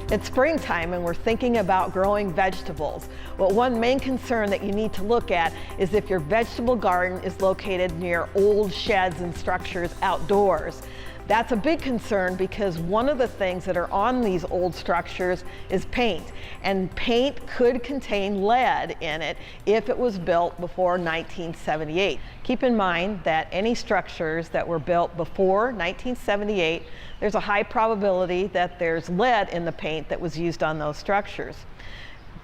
It's springtime and we're thinking about growing vegetables. But one main concern that you need to look at is if your vegetable garden is located near old sheds and structures outdoors. That's a big concern because one of the things that are on these old structures is paint. And paint could contain lead in it if it was built before 1978. Keep in mind that any structures that were built before 1978, there's a high probability that there's lead in the paint that was used on those structures.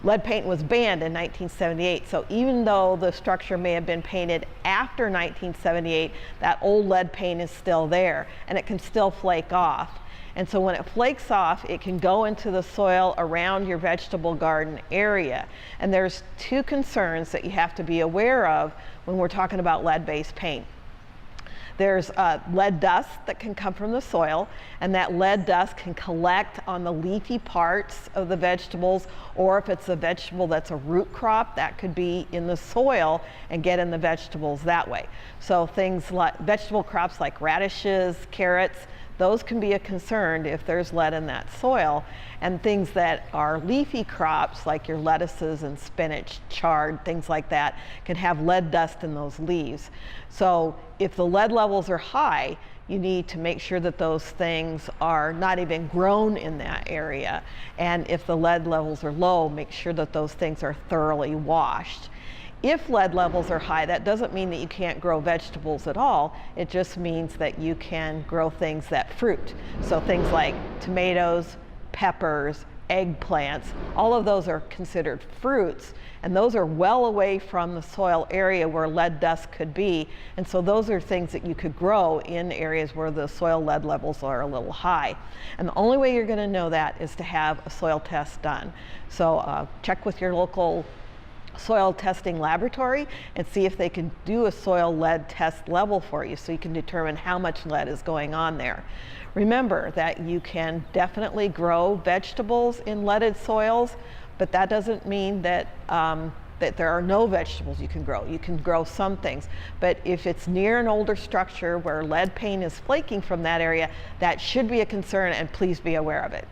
Lead paint was banned in 1978, so even though the structure may have been painted after 1978, that old lead paint is still there, and it can still flake off. And so when it flakes off, it can go into the soil around your vegetable garden area. And there's two concerns that you have to be aware of when we're talking about lead-based paint. There's lead dust that can come from the soil, and that lead dust can collect on the leafy parts of the vegetables, or if it's a vegetable that's a root crop, that could be in the soil and get in the vegetables that way. So things like vegetable crops like radishes, carrots, those can be a concern if there's lead in that soil. And things that are leafy crops like your lettuces and spinach, chard, things like that, can have lead dust in those leaves. So if the lead levels are high, you need to make sure that those things are not even grown in that area. And if the lead levels are low, make sure that those things are thoroughly washed. If lead levels are high, that doesn't mean that you can't grow vegetables at all. It just means that you can grow things that fruit. So things like tomatoes, peppers, eggplants, all of those are considered fruits, and those are well away from the soil area where lead dust could be. And so those are things that you could grow in areas where the soil lead levels are a little high. And the only way you're going to know that is to have a soil test done. So check with your local soil testing laboratory and see if they can do a soil lead test level for you so you can determine how much lead is going on there. Remember that you can definitely grow vegetables in leaded soils, but that doesn't mean that that there are no vegetables you can grow. You can grow some things, but if it's near an older structure where lead paint is flaking from that area, that should be a concern, and please be aware of it.